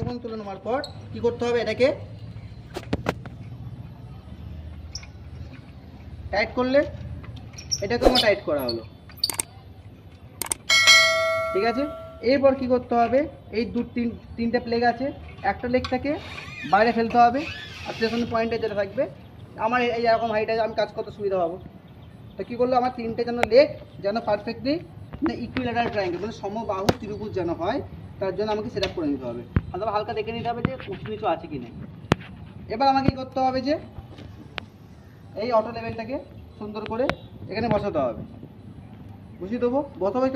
পর্যন্ত তুলে নেওয়ার পর কি করতে হবে, এটাকে টাইট করলে এটাকে আমার টাইট করা হলো, ঠিক আছে। এরপর কি করতে হবে, এই তিনটে প্লেগ আছে, একটা লেগটাকে বাইরে ফেলতে হবে, আর স্টেশন পয়েন্টে যেটা থাকবে আমার এই এরকম হাইটে আমি কাজ করতে সুবিধা পাবো। তো কী করলো, আমার তিনটে যেন লেগ যেন পারফেক্টলি মানে ইকুইল্যাটারাল ট্রায়াঙ্গেল মানে সমবাহু ত্রিভুজ যেন হয়, তার জন্য আমাকে সেট আপ করে নিতে হবে। অথবা হালকা দেখে নিতে হবে যে উঁচু নিচু আছে কি না। এবার আমাকে কী করতে হবে, যে এই অটো লেভেলটাকে সুন্দর করে এখানে বসাতে হবে, বুঝিয়ে দেবো। প্রথমে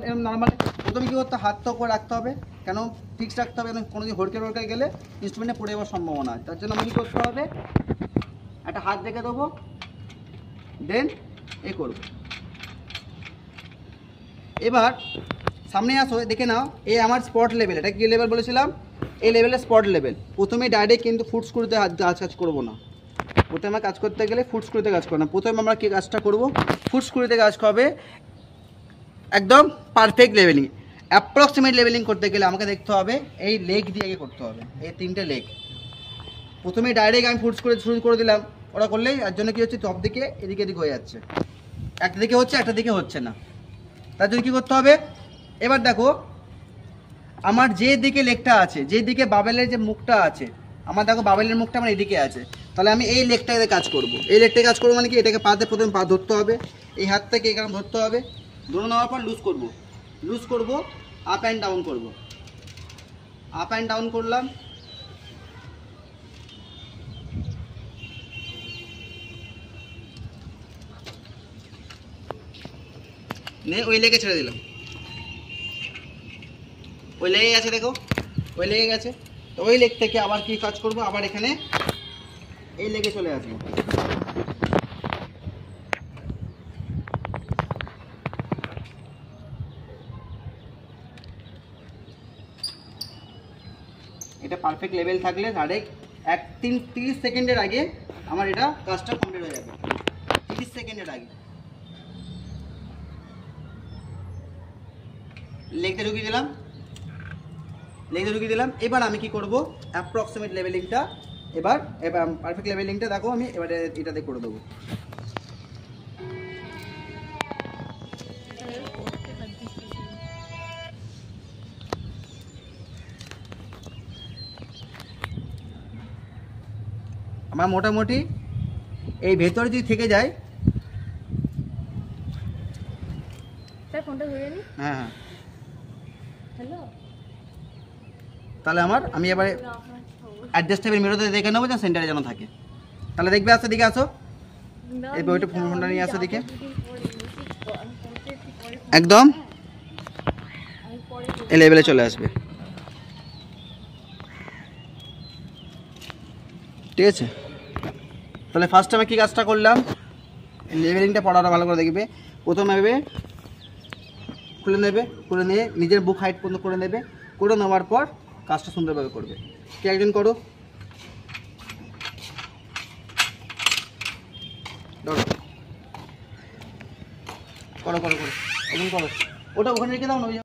এরকম নর্মাল প্রথমে কী করতে, হাতটা করে রাখতে হবে, কেন ফিক্স রাখতে হবে, কোনো দিন হড়কে গেলে ইনস্ট্রুমেন্টে পড়ে যাওয়ার সম্ভাবনা হয়। তার জন্য আমাকে কী করতে হবে, একটা হাত রেখে দেবো, দেন এ করব। এবার সামনে আসো, দেখে নাও এই আমার স্পট লেভেল, এটা কী লেভেল বলেছিলাম, এই লেভেলের স্পট লেভেল। প্রথমে ডাইরেক্ট কিন্তু ফুট স্ক্রুতে কাজ করবো না, প্রথমে কাজ করতে গেলে ফুট স্ক্রুতে কাজ করবো না। প্রথমে আমরা কী কাজটা করবো, ফুট স্ক্রুতে কাজ হবে একদম পারফেক্ট লেভেলিং। অ্যাপ্রক্সিমেট লেভেলিং করতে গেলে আমাকে দেখতে হবে এই লেগ দিয়ে করতে হবে, এই তিনটে লেগ। প্রথমে ডাইরেক্ট আমি ফুট স্ক্রু শুরু করে দিলাম, ওরা করলেই আর জন্য কী হচ্ছে, টপ দিকে এদিকে এদিকে হয়ে যাচ্ছে, একটা দিকে হচ্ছে একটা দিকে হচ্ছে না। তার জন্য কী করতে হবে, এবার দেখো আমার যে দিকে লেগটা আছে, যে দিকে বাবেলের যে মুখটা আছে, আমার দেখো বাবেলের মুখটা আমার এদিকে আছে, তাহলে আমি এই লেগটাকে কাজ করব। এই লেগটাকে কাজ করবো মানে কি, এটাকে পাতে প্রথমে পা ধরতে হবে, এই হাতটাকে এখানে ধরতে হবে, ধরে নেওয়ার পর লুজ করব, আপ অ্যান্ড ডাউন করব, আপ অ্যান্ড ডাউন করলাম, ওই লেগে ছেড়ে দিলাম, ওই লেগে গেছে, দেখো ওই লেগে গেছে। তো ওই লেগ থেকে আবার কি কাজ করব, আবার এখানে এই লেগে চলে আসবো, এটা পারফেক্ট লেভেল থাকলে ডাইরেক্ট 30 সেকেন্ডের আগে আমার এটা কাজটা কমপ্লিট হয়ে যাবে, 30 সেকেন্ডের আগে। লেগটা ঢুকিয়ে দিলাম, এবার আমি কি করব, অ্যাপ্রক্সিমেট লেভেলিংটা এবার পারফেক্ট লেভেলিংটা দেখো আমি এবারে এটাতে করে দেবো। আমার মোটামুটি এই ভেতরে যদি থেকে যায়, হ্যাঁ হ্যাঁ, তাহলে আমি এবারে অ্যাডজাস্টেবল মিররতে দেখে নেবো যে সেন্টারে যেন থাকে। তাহলে দেখবে, আসো দিকে আসো, এই বইটা ফোনটা নিয়ে আসো দিকে, একদম এই লেভেলে চলে আসবে, ঠিক আছে। তাহলে ফার্স্ট আমি কি কাজটা করলাম, লেভেলিংটা পড়াটা ভালো করে দেখবে। প্রথমে খুলে নিয়ে নিজের বুক হাইট পর্যন্ত করে নেওয়ার পর কাজটা সুন্দরভাবে করবে। কে একজন করো, করো একজন করো, ওটা ওখানে রেখে দাও না।